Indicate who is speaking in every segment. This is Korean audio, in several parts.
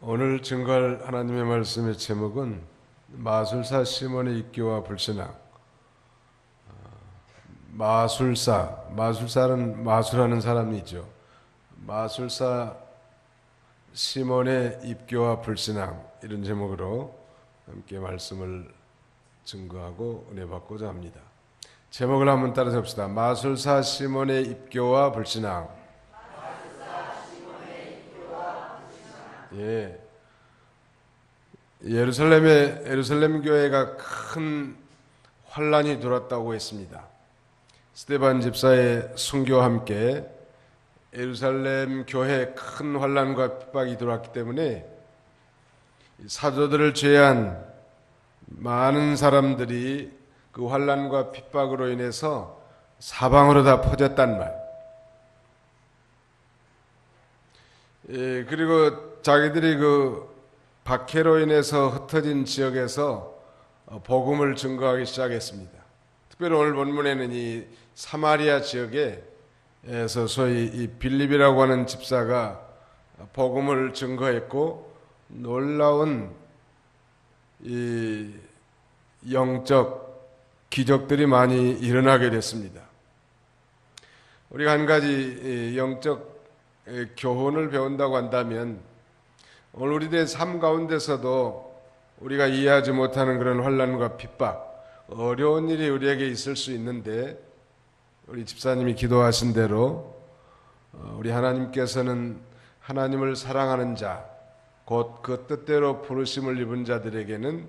Speaker 1: 오늘 증거할 하나님의 말씀의 제목은 마술사 시몬의 입교와 불신앙. 마술사는 마술하는 사람이죠. 마술사 시몬의 입교와 불신앙, 이런 제목으로 함께 말씀을 증거하고 은혜 받고자 합니다. 제목을 한번 따라서 봅시다. 마술사 시몬의 입교와 불신앙. 예. 예루살렘 교회가 큰 환란이 들었다고 했습니다. 스데반 집사의 순교와 함께 예루살렘 교회에 큰 환란과 핍박이 들어왔기 때문에 사도들을 제외한 많은 사람들이 그 환란과 핍박으로 인해서 사방으로 다 퍼졌단 말. 예, 그리고 자기들이 그 박해로 인해서 흩어진 지역에서 복음을 증거하기 시작했습니다. 특별히 오늘 본문에는 이 사마리아 지역에서 소위 이 빌립이라고 하는 집사가 복음을 증거했고 놀라운 이 영적 기적들이 많이 일어나게 됐습니다. 우리가 한 가지 영적 교훈을 배운다고 한다면 오늘 우리들의 삶 가운데서도 우리가 이해하지 못하는 그런 환난과 핍박, 어려운 일이 우리에게 있을 수 있는데 우리 집사님이 기도하신 대로 우리 하나님께서는 하나님을 사랑하는 자, 곧 그 뜻대로 부르심을 입은 자들에게는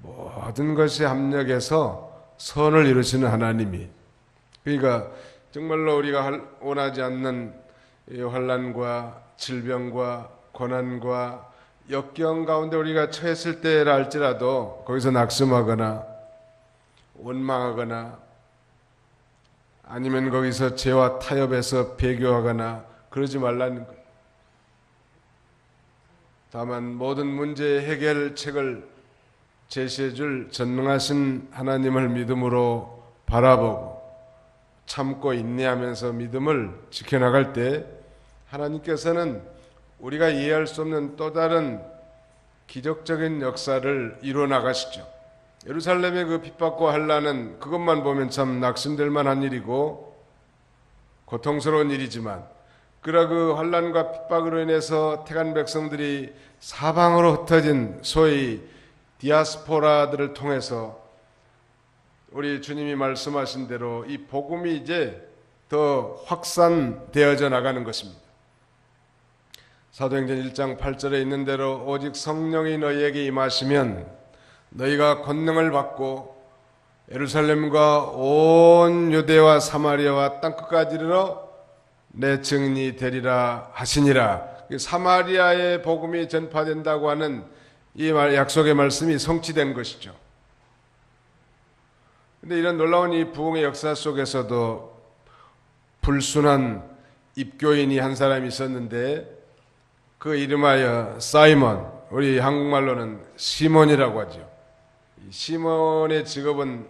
Speaker 1: 모든 것이 합력해서 선을 이루시는 하나님이, 그러니까 정말로 우리가 원하지 않는 환난과 질병과 고난과 역경 가운데 우리가 처했을 때라 할지라도 거기서 낙심하거나 원망하거나 아니면 거기서 죄와 타협해서 배교하거나 그러지 말라는 거예요. 다만 모든 문제의 해결책을 제시해 줄 전능하신 하나님을 믿음으로 바라보고 참고 인내하면서 믿음을 지켜나갈 때 하나님께서는 우리가 이해할 수 없는 또 다른 기적적인 역사를 이루어 나가시죠. 예루살렘의 그 핍박과 환난은 그것만 보면 참 낙심될 만한 일이고 고통스러운 일이지만, 그러나 그 환난과 핍박으로 인해서 택한 백성들이 사방으로 흩어진 소위 디아스포라들을 통해서 우리 주님이 말씀하신 대로 이 복음이 이제 더 확산되어져 나가는 것입니다. 사도행전 1장 8절에 있는 대로 오직 성령이 너희에게 임하시면 너희가 권능을 받고 예루살렘과 온 유대와 사마리아와 땅끝까지 이르러 내 증인이 되리라 하시니라. 사마리아의 복음이 전파된다고 하는 이 약속의 말씀이 성취된 것이죠. 그런데 이런 놀라운 이 부흥의 역사 속에서도 불순한 입교인이 한 사람이 있었는데 그 이름하여 사이먼, 우리 한국말로는 시몬이라고 하죠. 시몬의 직업은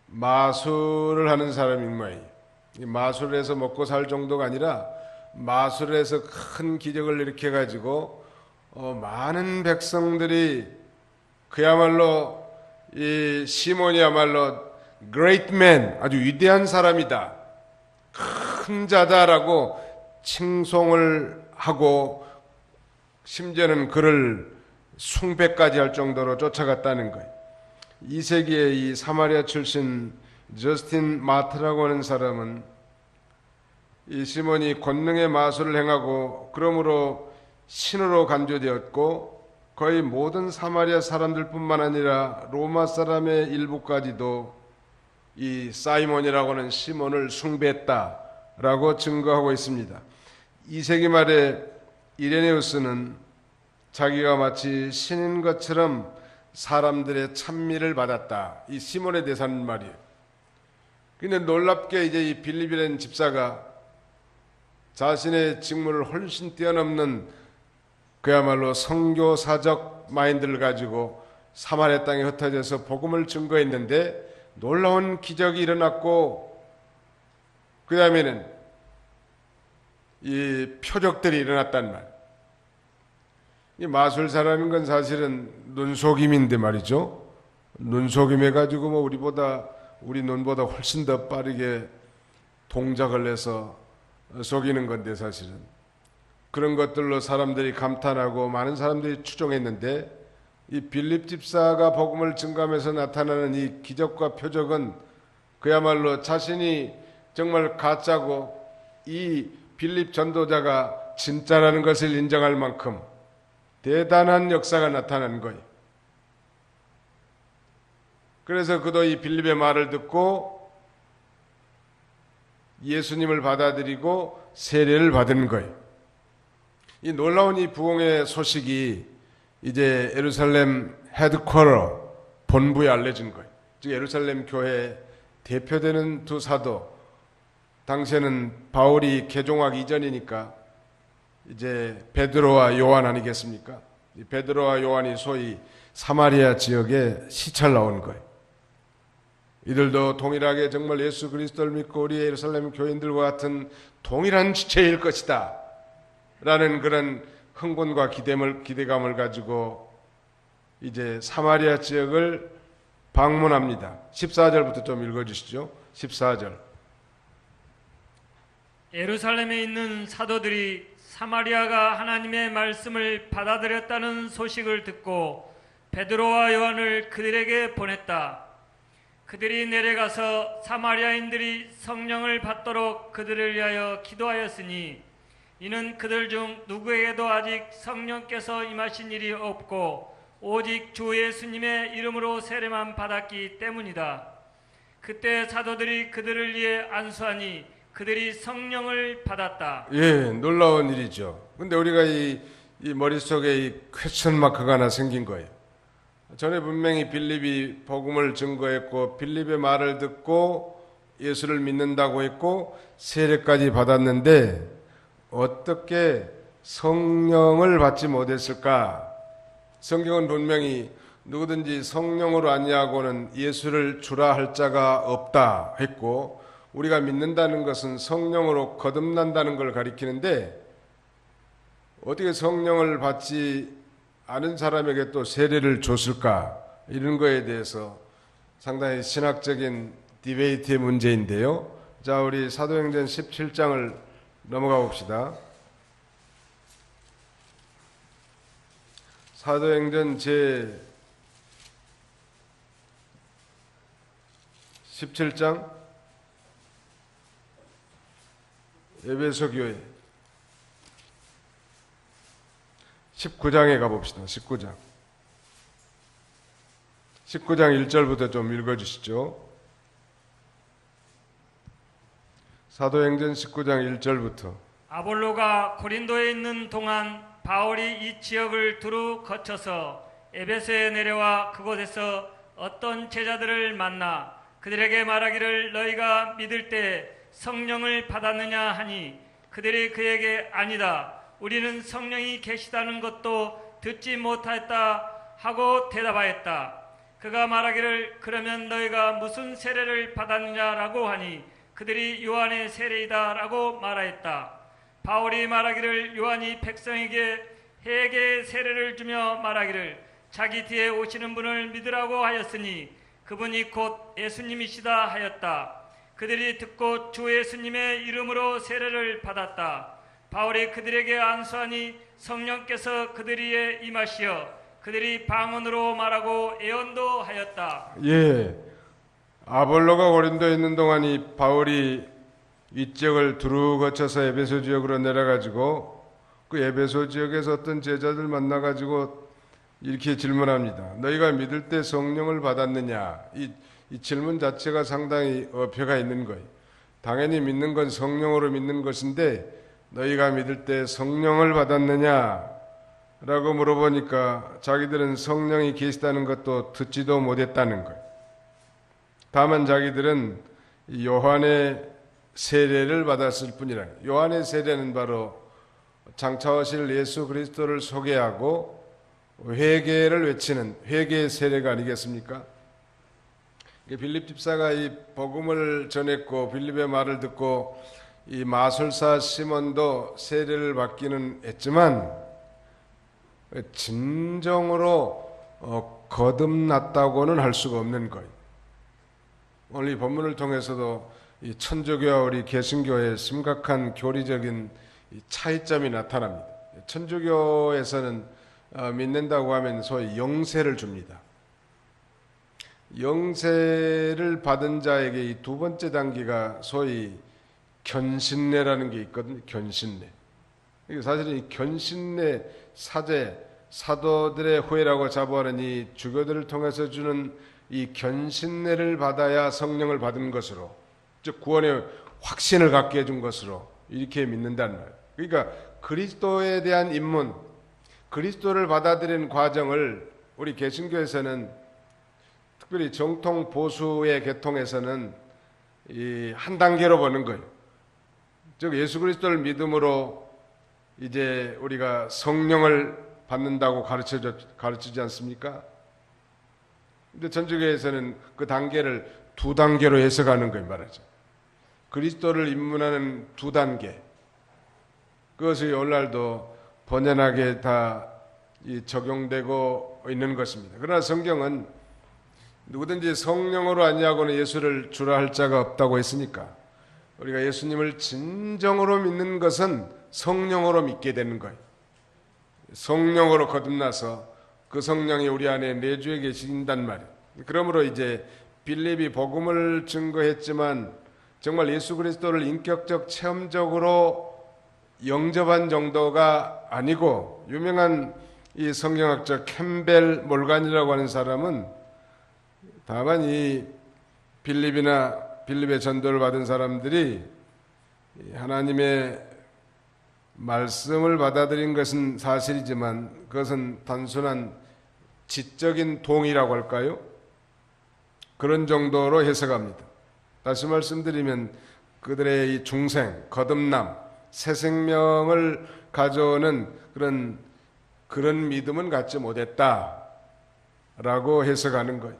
Speaker 1: 마술을 하는 사람인 모양이에요. 마술을 해서 먹고 살 정도가 아니라 마술을 해서 큰 기적을 일으켜가지고 많은 백성들이 그야말로 이 시몬이야말로 great man, 아주 위대한 사람이다, 큰 자다라고 칭송을 하고 심지어는 그를 숭배까지 할 정도로 쫓아갔다는 거예요. 2세기에 이 사마리아 출신 저스틴 마트라고 하는 사람은 이 시몬이 권능의 마술을 행하고 그러므로 신으로 간주되었고 거의 모든 사마리아 사람들뿐만 아니라 로마 사람의 일부까지도 이 사이몬이라고 하는 시몬을 숭배했다라고 증거하고 있습니다. 2세기 말에 이레네우스는 자기가 마치 신인 것처럼 사람들의 찬미를 받았다, 이 시몬에 대해서 하는 말이에요. 그런데 놀랍게 이제 이 빌립이라는 집사가 자신의 직무를 훨씬 뛰어넘는 그야말로 선교사적 마인드를 가지고 사마리아 땅에 흩어져서 복음을 증거했는데 놀라운 기적이 일어났고 그 다음에는 이 표적들이 일어났단 말. 이 마술사라는 건 사실은 눈속임인데 말이죠. 눈속임 해가지고 뭐 우리 눈보다 훨씬 더 빠르게 동작을 해서 속이는 건데 사실은 그런 것들로 사람들이 감탄하고 많은 사람들이 추종했는데 이 빌립 집사가 복음을 증거하면서 나타나는 이 기적과 표적은 그야말로 자신이 정말 가짜고 이 빌립 전도자가 진짜라는 것을 인정할 만큼 대단한 역사가 나타난 거예요. 그래서 그도 이 빌립의 말을 듣고 예수님을 받아들이고 세례를 받은 거예요. 이 놀라운 이 부흥의 소식이 이제 예루살렘 헤드쿼터 본부에 알려진 거예요. 즉 예루살렘 교회의 대표되는 두 사도, 당시에는 바울이 개종하기 이전이니까 이제 베드로와 요한 아니겠습니까? 이 베드로와 요한이 소위 사마리아 지역에 시찰 나온 거예요. 이들도 동일하게 정말 예수 그리스도를 믿고 우리 예루살렘 교인들과 같은 동일한 지체일 것이다 라는 그런 흥분과 기대감을 가지고 이제 사마리아 지역을 방문합니다. 14절부터 좀 읽어주시죠. 14절.
Speaker 2: 예루살렘에 있는 사도들이 사마리아가 하나님의 말씀을 받아들였다는 소식을 듣고 베드로와 요한을 그들에게 보냈다. 그들이 내려가서 사마리아인들이 성령을 받도록 그들을 위하여 기도하였으니 이는 그들 중 누구에게도 아직 성령께서 임하신 일이 없고 오직 주 예수님의 이름으로 세례만 받았기 때문이다. 그때 사도들이 그들을 위해 안수하니 그들이 성령을 받았다.
Speaker 1: 예, 놀라운 일이죠. 근데 우리가 이 머릿속에 이 퀘스천 마크가 하나 생긴 거예요. 전에 분명히 빌립이 복음을 증거했고 빌립의 말을 듣고 예수를 믿는다고 했고 세례까지 받았는데 어떻게 성령을 받지 못했을까? 성경은 분명히 누구든지 성령으로 아니하고는 예수를 주라 할 자가 없다 했고 우리가 믿는다는 것은 성령으로 거듭난다는 걸 가리키는데 어떻게 성령을 받지 않은 사람에게 또 세례를 줬을까? 이런 거에 대해서 상당히 신학적인 디베이트의 문제인데요. 자, 우리 사도행전 17장을 넘어가 봅시다. 사도행전 제 17장 에베소 교회 19장에 가봅시다. 19장 1절부터 좀 읽어주시죠. 사도행전 19장 1절부터.
Speaker 2: 아볼로가 고린도에 있는 동안 바울이 이 지역을 두루 거쳐서 에베소에 내려와 그곳에서 어떤 제자들을 만나 그들에게 말하기를 너희가 믿을 때 성령을 받았느냐 하니 그들이 그에게 아니다. 우리는 성령이 계시다는 것도 듣지 못하였다 하고 대답하였다. 그가 말하기를 그러면 너희가 무슨 세례를 받았느냐라고 하니 그들이 요한의 세례이다 라고 말하였다. 바울이 말하기를 요한이 백성에게 회개의 세례를 주며 말하기를 자기 뒤에 오시는 분을 믿으라고 하였으니 그분이 곧 예수님이시다 하였다. 그들이 듣고 주 예수님의 이름으로 세례를 받았다. 바울이 그들에게 안수하니 성령께서 그들 위에 임하시어 그들이 방언으로 말하고 예언도 하였다.
Speaker 1: 예, 아볼로가 고린도에 있는 동안 이 바울이 이 지역을 두루 거쳐서 에베소 지역으로 내려가지고 그 에베소 지역에서 어떤 제자들 만나가지고 이렇게 질문합니다. 너희가 믿을 때 성령을 받았느냐? 이 질문 자체가 상당히 어폐가 있는 거예요. 당연히 믿는 건 성령으로 믿는 것인데 너희가 믿을 때 성령을 받았느냐? 라고 물어보니까 자기들은 성령이 계시다는 것도 듣지도 못했다는 거예요. 다만 자기들은 요한의 세례를 받았을 뿐이라. 요한의 세례는 바로 장차오실 예수 그리스도를 소개하고 회개를 외치는 회개의 세례가 아니겠습니까? 빌립 집사가 이 복음을 전했고 빌립의 말을 듣고 이 마술사 시몬도 세례를 받기는 했지만 진정으로 거듭났다고는 할 수가 없는 거예요. 오늘 이 본문을 통해서도 이 천주교와 우리 개신교의 심각한 교리적인 이 차이점이 나타납니다. 천주교에서는 믿는다고 하면 소위 영세를 줍니다. 영세를 받은 자에게 이 두 번째 단계가 소위 견신례라는 게 있거든요. 견신례. 이게 사실은 이 견신례 사제 사도들의 후예라고 자부하는 이 주교들을 통해서 주는 이 견신례를 받아야 성령을 받은 것으로, 즉 구원의 확신을 갖게 해준 것으로 이렇게 믿는다는 말이에요. 그러니까 그리스도에 대한 입문, 그리스도를 받아들이는 과정을 우리 개신교에서는, 특별히 정통 보수의 계통에서는 이 한 단계로 보는 거예요. 즉 예수 그리스도를 믿음으로 이제 우리가 성령을 받는다고 가르치지 않습니까? 근데 천주교에서는 그 단계를 두 단계로 해석하는 거예요, 말하죠. 그리스도를 입문하는 두 단계, 그것이 오늘날도 번연하게 다 적용되고 있는 것입니다. 그러나 성경은 누구든지 성령으로 아니하고는 예수를 주라 할 자가 없다고 했으니까 우리가 예수님을 진정으로 믿는 것은 성령으로 믿게 되는 거예요. 성령으로 거듭나서 그 성령이 우리 안에 내주에 계신단 말이에요. 그러므로 이제 빌립이 복음을 증거했지만 정말 예수 그리스도를 인격적 체험적으로 영접한 정도가 아니고, 유명한 이 성경학자 캠벨 몰간이라고 하는 사람은 다만 이 빌립의 전도를 받은 사람들이 하나님의 말씀을 받아들인 것은 사실이지만 그것은 단순한 지적인 동의라고 할까요? 그런 정도로 해석합니다. 다시 말씀드리면 그들의 이 중생, 거듭남, 새 생명을 가져오는 그런 믿음은 갖지 못했다라고 해석하는 거예요.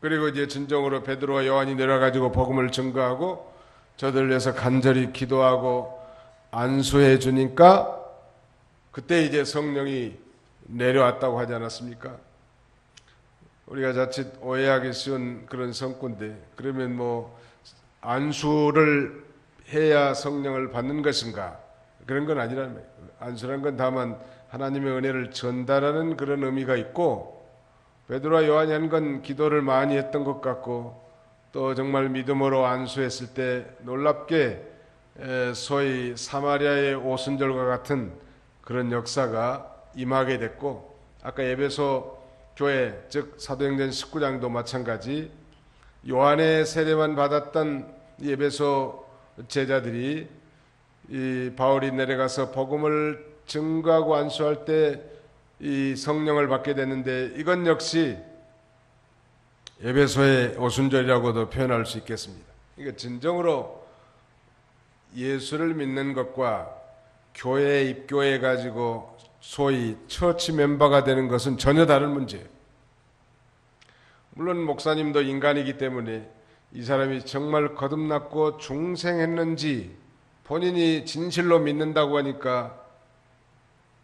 Speaker 1: 그리고 이제 진정으로 베드로와 요한이 내려가지고 복음을 증거하고 저들을 위해서 간절히 기도하고 안수해 주니까 그때 이제 성령이 내려왔다고 하지 않았습니까? 우리가 자칫 오해하기 쉬운 그런 성구인데, 그러면 뭐 안수를 해야 성령을 받는 것인가? 그런 건 아니라는 거예요. 안수란 건 다만 하나님의 은혜를 전달하는 그런 의미가 있고, 베드로와 요한이 한 건 기도를 많이 했던 것 같고, 또 정말 믿음으로 안수했을 때 놀랍게 소위 사마리아의 오순절과 같은 그런 역사가 임하게 됐고, 아까 에베소 교회, 즉 사도행전 19장도 마찬가지 요한의 세례만 받았던 이 에베소 제자들이 이 바울이 내려가서 복음을 증거하고 안수할 때 이 성령을 받게 됐는데, 이건 역시 에베소의 오순절이라고도 표현할 수 있겠습니다. 그러니까 진정으로 예수를 믿는 것과 교회에 입교해 가지고 소위 처치 멤버가 되는 것은 전혀 다른 문제예요. 물론 목사님도 인간이기 때문에 이 사람이 정말 거듭났고 중생했는지 본인이 진실로 믿는다고 하니까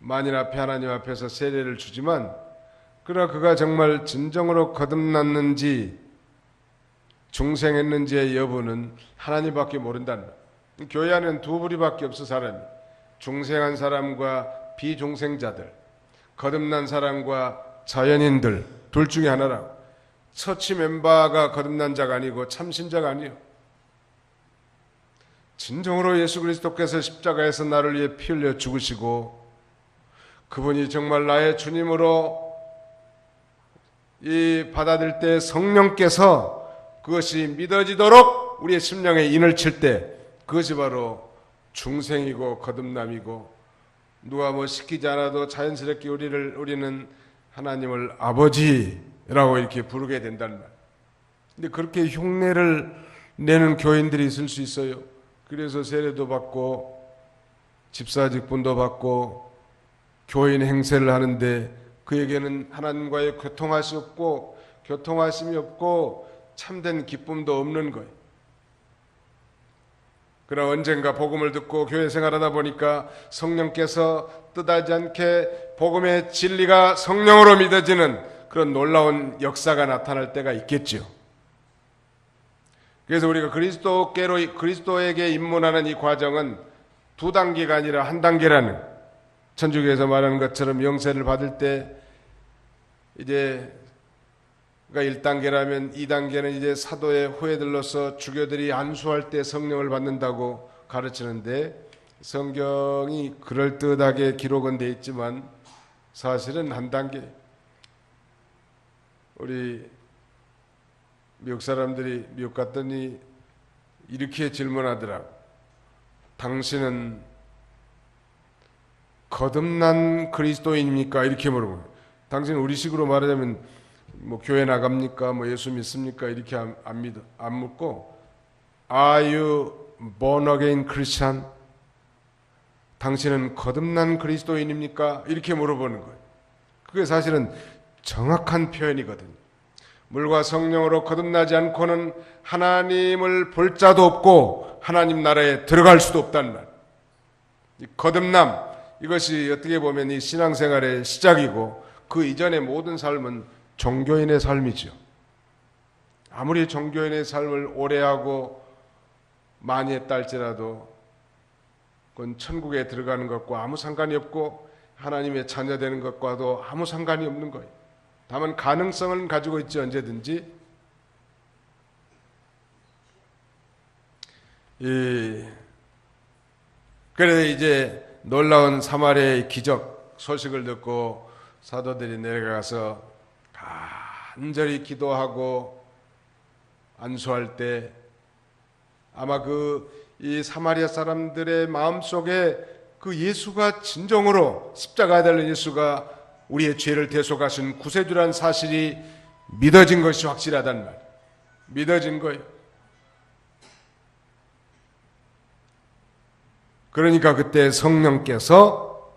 Speaker 1: 만인 앞에 하나님 앞에서 세례를 주지만, 그러나 그가 정말 진정으로 거듭났는지 중생했는지의 여부는 하나님밖에 모른다는 거예요. 교회 안에는 두 부류밖에 없어, 사람이. 중생한 사람과 비중생자들, 거듭난 사람과 자연인들, 둘 중에 하나라고. 처치 멤버가 거듭난 자가 아니고 참신자가 아니에요. 진정으로 예수 그리스도께서 십자가에서 나를 위해 피 흘려 죽으시고 그분이 정말 나의 주님으로 이 받아들일 때 성령께서 그것이 믿어지도록 우리의 심령에 인을 칠 때, 그것이 바로 중생이고 거듭남이고, 누가 뭐 시키지 않아도 자연스럽게 우리는 하나님을 아버지라고 이렇게 부르게 된다는 말. 근데 그렇게 흉내를 내는 교인들이 있을 수 있어요. 그래서 세례도 받고 집사 직분도 받고 교인 행세를 하는데 그에게는 하나님과의 교통하심이 없고 참된 기쁨도 없는 거예요. 그러나 언젠가 복음을 듣고 교회 생활하다 보니까 성령께서 뜻하지 않게 복음의 진리가 성령으로 믿어지는 그런 놀라운 역사가 나타날 때가 있겠죠. 그래서 우리가 그리스도에게 입문하는 이 과정은 2단계가 아니라 1단계라는, 천주교에서 말하는 것처럼 영세를 받을 때 이제 1단계라면 2단계는 이제 사도의 후예들로서 주교들이 안수할 때 성령을 받는다고 가르치는데, 성경이 그럴듯하게 기록은 돼 있지만 사실은 1단계. 우리 미국 사람들이 미국 갔더니 이렇게 질문하더라고. 당신은 거듭난 그리스도인입니까? 이렇게 물어보고. 당신은 우리식으로 말하자면 뭐 교회 나갑니까? 뭐 예수 믿습니까? 이렇게 안 묻고 Are you born again Christian? 당신은 거듭난 그리스도인입니까? 이렇게 물어보는 거예요. 그게 사실은 정확한 표현이거든요. 물과 성령으로 거듭나지 않고는 하나님을 볼 자도 없고 하나님 나라에 들어갈 수도 없다는 말. 이 거듭남, 이것이 어떻게 보면 이 신앙생활의 시작이고 그 이전의 모든 삶은 종교인의 삶이죠. 아무리 종교인의 삶을 오래 하고 많이 했다 할지라도 그건 천국에 들어가는 것과 아무 상관이 없고 하나님의 자녀 되는 것과도 아무 상관이 없는 거예요. 다만 가능성을 가지고 있지, 언제든지. 그래서 이제 놀라운 사마리아의 기적 소식을 듣고 사도들이 내려가서 간절히 기도하고 안수할 때 아마 이 사마리아 사람들의 마음속에 그 예수가 진정으로 십자가에 달린 예수가 우리의 죄를 대속하신 구세주라는 사실이 믿어진 것이 확실하단 말. 믿어진 거예요. 그러니까 그때 성령께서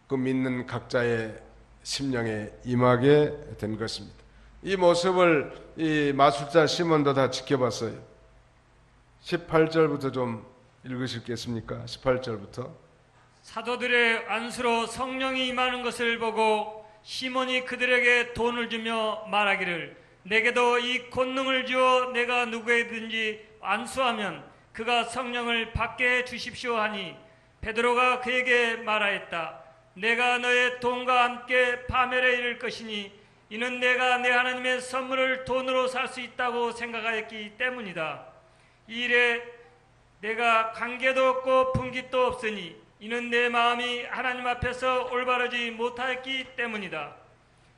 Speaker 1: 그 믿는 각자의 심령에 임하게 된 것입니다. 이 모습을 이 마술사 시몬도 다 지켜봤어요. 18절부터 좀 읽으시겠습니까? 18절부터.
Speaker 2: 사도들의 안수로 성령이 임하는 것을 보고 시몬이 그들에게 돈을 주며 말하기를, 내게도 이 권능을 주어 내가 누구에든지 안수하면 그가 성령을 받게 해 주십시오 하니, 베드로가 그에게 말하였다. 내가 너의 돈과 함께 파멸에 이를 것이니 이는 내가 내 하나님의 선물을 돈으로 살 수 있다고 생각하였기 때문이다. 이 일에 내가 관계도 없고 분깃도 없으니 이는 내 마음이 하나님 앞에서 올바르지 못하였기 때문이다.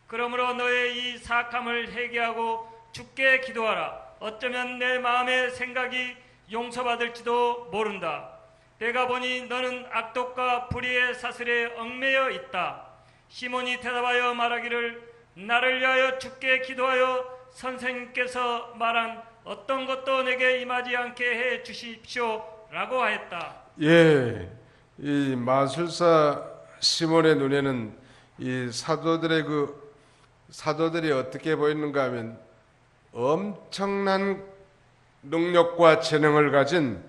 Speaker 2: 그러므로 너의 이 사악함을 회개하고 주께 기도하라. 어쩌면 내 마음의 생각이 용서받을지도 모른다. 내가 보니 너는 악독과 불의의 사슬에 얽매여 있다. 시몬이 대답하여 말하기를, 나를 위하여 주께 기도하여 선생님께서 말한 어떤 것도 내게 임하지 않게 해 주십시오 라고 하였다.
Speaker 1: 예, 이 마술사 시몬의 눈에는 이 사도들이 어떻게 보였는가 하면 엄청난 능력과 재능을 가진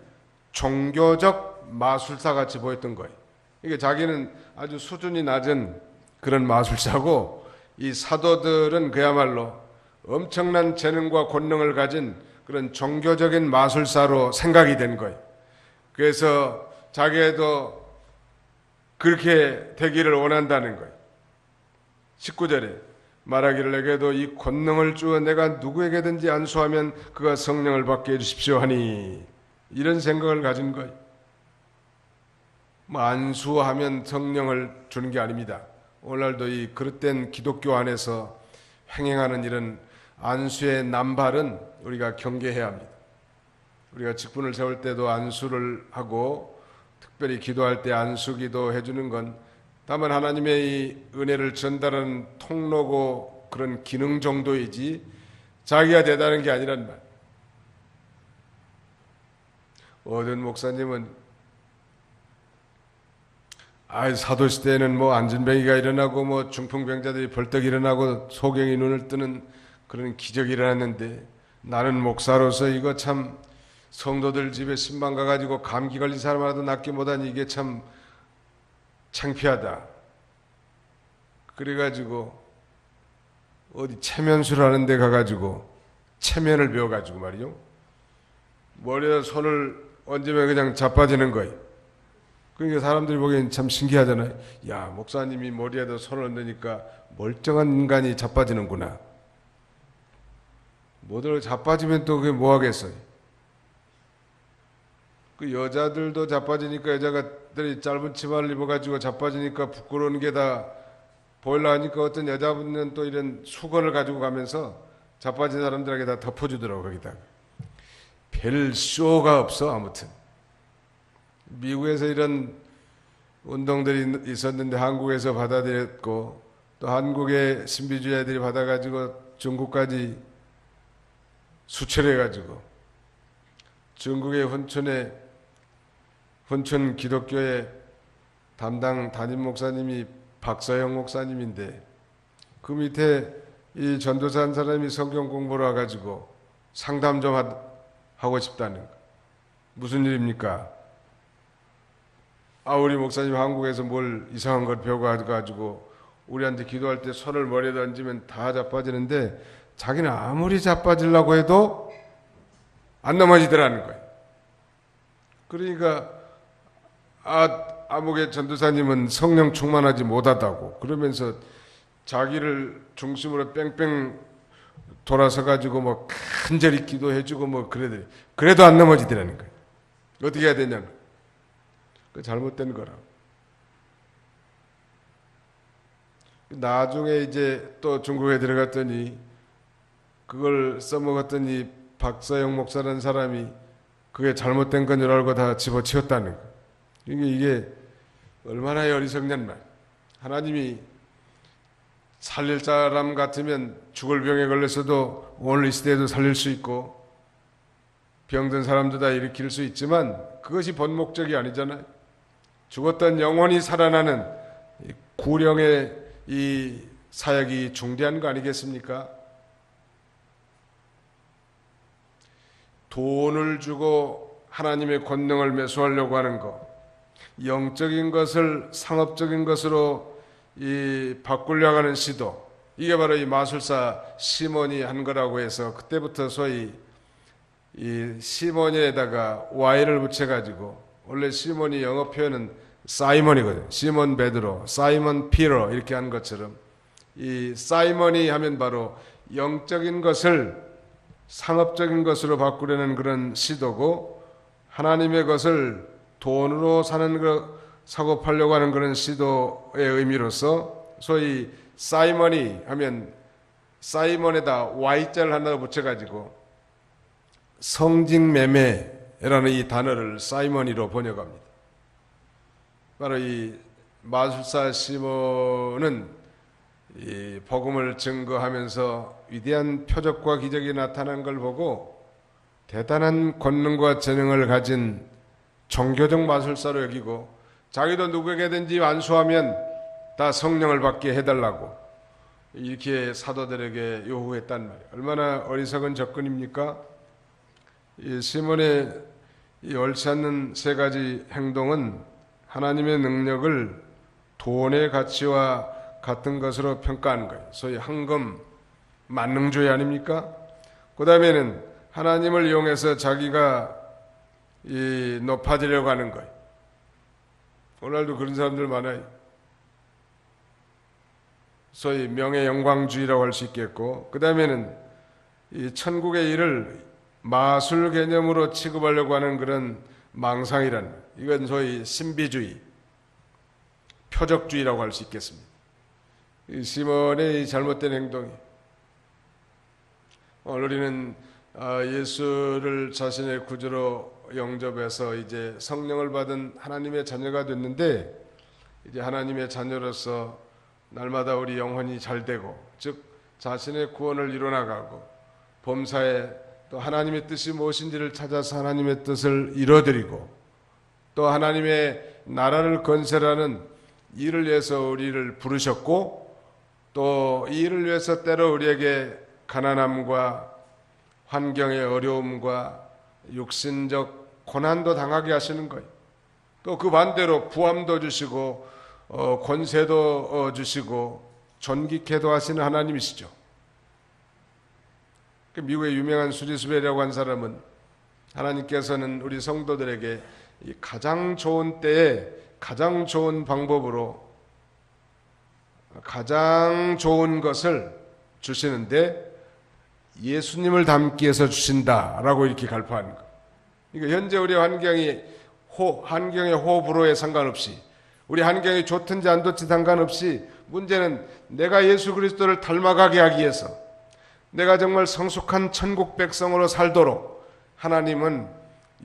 Speaker 1: 종교적 마술사 같이 보였던 거예요. 이게 자기는 아주 수준이 낮은 그런 마술사고, 이 사도들은 그야말로 엄청난 재능과 권능을 가진 그런 종교적인 마술사로 생각이 된 거예요. 그래서 자기도 그렇게 되기를 원한다는 거예요. 19절에 말하기를, 내게도 이 권능을 주어 내가 누구에게든지 안수하면 그가 성령을 받게 해주십시오 하니, 이런 생각을 가진 거예요. 뭐 안수하면 성령을 주는 게 아닙니다. 오늘날도 이 그릇된 기독교 안에서 행행하는 이런 안수의 남발은 우리가 경계해야 합니다. 우리가 직분을 세울 때도 안수를 하고 특별히 기도할 때 안수기도 해주는 건 다만 하나님의 이 은혜를 전달하는 통로고 그런 기능 정도이지 자기가 대단한 게 아니란 말. 어떤 목사님은 사도시대에는 뭐 안진뱅이가 일어나고 뭐 중풍병자들이 벌떡 일어나고 소경이 눈을 뜨는 그런 기적이 일어났는데 나는 목사로서 이거 참 성도들 집에 신방 가가지고 감기 걸린 사람 하나도 낫기 못하니 이게 참 창피하다. 그래가지고 어디 체면술 하는 데 가가지고 체면을 배워가지고 말이요. 머리에 손을 얹으면 그냥 자빠지는 거예요. 그러니까 사람들이 보기엔 참 신기하잖아요. 야, 목사님이 머리에다 손을 얹으니까 멀쩡한 인간이 자빠지는구나. 뭐들 자빠지면 또 그게 뭐 하겠어요. 그 여자들도 자빠지니까 여자들이 짧은 치마를 입어가지고 자빠지니까 부끄러운 게 다 보일라 하니까 어떤 여자분은 또 이런 수건을 가지고 가면서 자빠진 사람들에게 다 덮어주더라고. 거기다가 별 쇼가 없어. 아무튼 미국에서 이런 운동들이 있었는데 한국에서 받아들였고 또 한국의 신비주의자들이 받아가지고 중국까지 수출해가지고 중국의 훈춘 기독교의 담당 담임 목사님이 박서영 목사님인데 그 밑에 이 전도사 한 사람이 성경 공부를 와가지고 상담 좀 하고 싶다는 거. 무슨 일입니까? 아, 우리 목사님 한국에서 뭘 이상한 걸 배워가지고 우리한테 기도할 때 손을 머리에 얹으면 다 자빠지는데 자기는 아무리 자빠지려고 해도 안 넘어지더라는 거예요. 그러니까 아무개 전도사님은 성령 충만하지 못하다고 그러면서 자기를 중심으로 뺑뺑 돌아서 가지고 뭐 간절히 기도해주고 뭐 그래도 안 넘어지더라는 거예요. 어떻게 해야 되냐는 그 잘못된 거라. 나중에 이제 또 중국에 들어갔더니 그걸 써먹었더니 박서영 목사라는 사람이 그게 잘못된 건 줄 알고 다 집어치웠다는 거. 이게 얼마나 어리석냔 말. 하나님이 살릴 사람 같으면 죽을 병에 걸렸어도 오늘 이 시대에도 살릴 수 있고 병든 사람도 다 일으킬 수 있지만 그것이 본 목적이 아니잖아요. 죽었던 영혼이 살아나는 구령의 이 사역이 중대한 거 아니겠습니까? 돈을 주고 하나님의 권능을 매수하려고 하는 것, 영적인 것을 상업적인 것으로 바꾸려고 하는 시도, 이게 바로 이 마술사 시몬이 한 거라고 해서 그때부터 소위 이 시몬에다가 Y를 붙여가지고 원래 시몬이 영어 표현은 사이먼이거든요. 시몬 베드로, 사이먼 피터 이렇게 한 것처럼 이 사이먼이 하면 바로 영적인 것을 상업적인 것으로 바꾸려는 그런 시도고 하나님의 것을 돈으로 사고 팔려고 하는 그런 시도의 의미로서 소위 사이먼이 하면 사이먼에다 Y자를 하나 붙여가지고 성직매매라는 이 단어를 사이먼이로 번역합니다. 바로 이 마술사 시몬은 이 복음을 증거하면서 위대한 표적과 기적이 나타난 걸 보고 대단한 권능과 재능을 가진 종교적 마술사로 여기고 자기도 누구에게든지 완수하면 다 성령을 받게 해달라고 이렇게 사도들에게 요구했단 말이에요. 얼마나 어리석은 접근입니까? 이 시몬의 이 옳지 않는 세 가지 행동은 하나님의 능력을 돈의 가치와 같은 것으로 평가하는 거예요. 소위 황금 만능주의 아닙니까? 그 다음에는 하나님을 이용해서 자기가 높아지려고 하는 거예요. 오늘도 그런 사람들 많아요. 소위 명예 영광주의라고 할 수 있겠고, 그 다음에는 이 천국의 일을 마술 개념으로 취급하려고 하는 그런 망상이라는 거예요. 이건 소위 신비주의, 표적주의라고 할 수 있겠습니다. 이 시몬의 이 잘못된 행동이 오늘 우리는 예수를 자신의 구주로 영접해서 이제 성령을 받은 하나님의 자녀가 됐는데 이제 하나님의 자녀로서 날마다 우리 영혼이 잘되고 즉 자신의 구원을 이뤄나가고 범사에 또 하나님의 뜻이 무엇인지를 찾아서 하나님의 뜻을 이뤄드리고 또 하나님의 나라를 건설하는 일을 위해서 우리를 부르셨고 또 이 일을 위해서 때로 우리에게 가난함과 환경의 어려움과 육신적 고난도 당하게 하시는 거예요. 또 그 반대로 부함도 주시고 권세도 주시고 존귀케도 하시는 하나님이시죠. 미국의 유명한 수리수배라고 한 사람은 하나님께서는 우리 성도들에게 이 가장 좋은 때에 가장 좋은 방법으로 가장 좋은 것을 주시는데 예수님을 닮기 위해서 주신다라고 이렇게 갈포하는 거예요. 그러니까 현재 우리 환경의 호불호에 상관없이 우리 환경이 좋든지 안 좋든지 상관없이 문제는 내가 예수 그리스도를 닮아가게 하기 위해서 내가 정말 성숙한 천국 백성으로 살도록 하나님은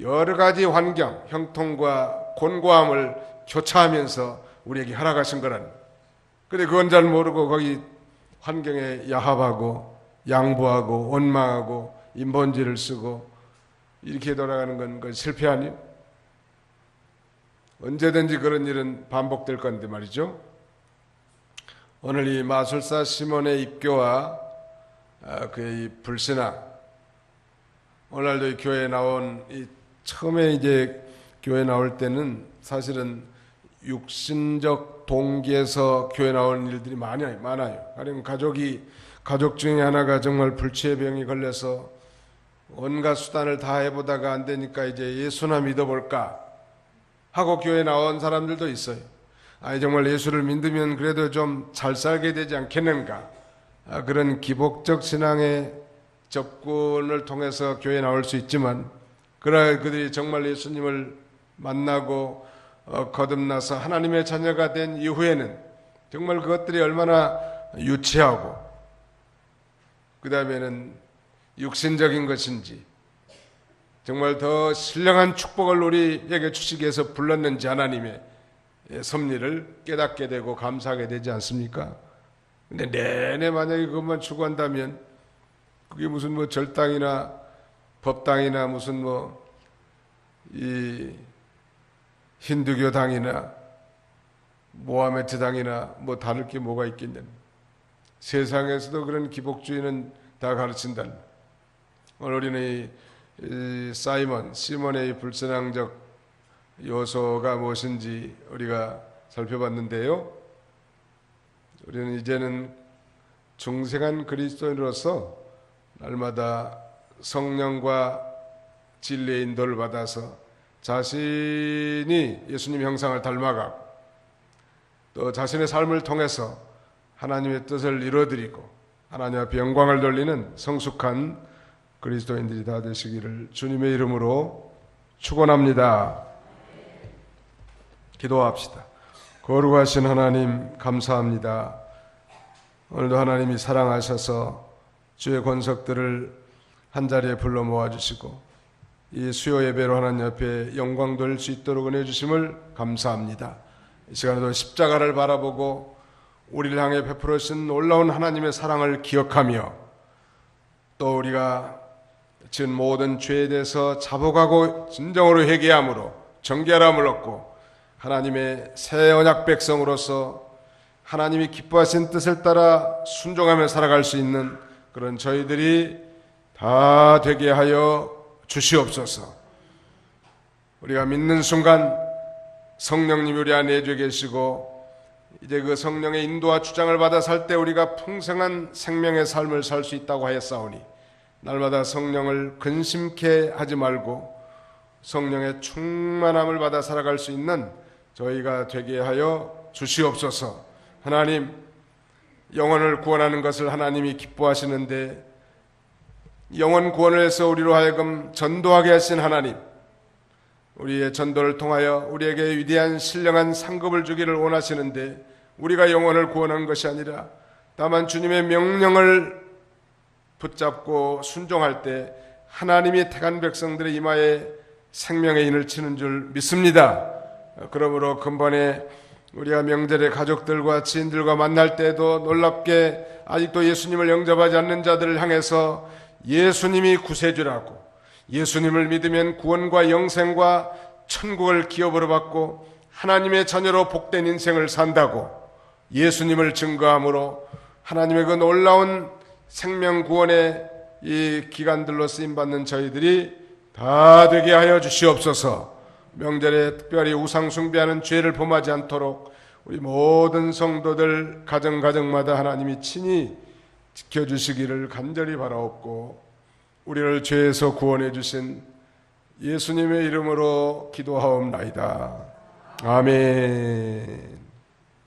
Speaker 1: 여러 가지 환경, 형통과 곤고함을 교차하면서 우리에게 허락하신 거라는 거예요. 근데 그건 잘 모르고 거기 환경에 야합하고 양보하고 원망하고 인본지를 쓰고 이렇게 돌아가는 건 그건 실패 아니에요? 언제든지 그런 일은 반복될 건데 말이죠. 오늘 이 마술사 시몬의 입교와 그의 불신앙, 오늘날도 이 교회에 나온 처음에 이제 교회 나올 때는 사실은 육신적 동기에서 교회 나오는 일들이 많아요. 가령 가족 중에 하나가 정말 불치의 병이 걸려서 온갖 수단을 다 해보다가 안 되니까 이제 예수나 믿어볼까 하고 교회 나온 사람들도 있어요. 아니 정말 예수를 믿으면 그래도 좀 잘 살게 되지 않겠는가, 그런 기복적 신앙의 접근을 통해서 교회에 나올 수 있지만 그러나 그들이 정말 예수님을 만나고 거듭나서 하나님의 자녀가 된 이후에는 정말 그것들이 얼마나 유치하고 그 다음에는 육신적인 것인지 정말 더 신령한 축복을 우리에게 주시기 위해서 불렀는지 하나님의 섭리를 깨닫게 되고 감사하게 되지 않습니까? 근데 내내 만약에 그것만 추구한다면 그게 무슨 뭐 절당이나 법당이나 무슨 뭐 이 힌두교 당이나 모하메트 당이나 뭐 다를 게 뭐가 있겠냐. 세상에서도 그런 기복주의는 다 가르친다. 오늘 우리는 이 시몬의 불신앙적 요소가 무엇인지 우리가 살펴봤는데요. 우리는 이제는 중생한 그리스도인으로서 날마다 성령과 진리의 인도를 받아서 자신이 예수님 형상을 닮아가고 또 자신의 삶을 통해서 하나님의 뜻을 이루어드리고 하나님 앞에 영광을 돌리는 성숙한 그리스도인들이 다 되시기를 주님의 이름으로 축원합니다. 기도합시다. 거룩하신 하나님 감사합니다. 오늘도 하나님이 사랑하셔서 주의 권석들을 한자리에 불러 모아주시고 이 수요 예배로 하나님 앞에 영광 돌릴 수 있도록 은혜 주심을 감사합니다. 이 시간에도 십자가를 바라보고 우리를 향해 베풀으신 놀라운 하나님의 사랑을 기억하며 또 우리가 지은 모든 죄에 대해서 자복하고 진정으로 회개함으로 정결함을 얻고 하나님의 새 언약 백성으로서 하나님이 기뻐하신 뜻을 따라 순종하며 살아갈 수 있는 그런 저희들이 다 되게 하여 주시옵소서. 우리가 믿는 순간 성령님이 우리 안에 내주에 계시고 이제 그 성령의 인도와 주장을 받아 살 때 우리가 풍성한 생명의 삶을 살 수 있다고 하였사오니 날마다 성령을 근심케 하지 말고 성령의 충만함을 받아 살아갈 수 있는 저희가 되게 하여 주시옵소서. 하나님, 영혼을 구원하는 것을 하나님이 기뻐하시는데 영혼 구원을 해서 우리로 하여금 전도하게 하신 하나님, 우리의 전도를 통하여 우리에게 위대한 신령한 상급을 주기를 원하시는데 우리가 영혼을 구원한 것이 아니라 다만 주님의 명령을 붙잡고 순종할 때 하나님이 택한 백성들의 이마에 생명의 인을 치는 줄 믿습니다. 그러므로 근본에 우리가 명절에 가족들과 지인들과 만날 때도 놀랍게 아직도 예수님을 영접하지 않는 자들을 향해서 예수님이 구세주라고, 예수님을 믿으면 구원과 영생과 천국을 기업으로 받고 하나님의 자녀로 복된 인생을 산다고 예수님을 증거함으로 하나님의 그 놀라운 생명 구원의 이 기관들로 쓰임받는 저희들이 다 되게 하여 주시옵소서. 명절에 특별히 우상 숭배하는 죄를 범하지 않도록 우리 모든 성도들 가정가정마다 하나님이 친히 지켜주시기를 간절히 바라옵고, 우리를 죄에서 구원해 주신 예수님의 이름으로 기도하옵나이다. 아멘.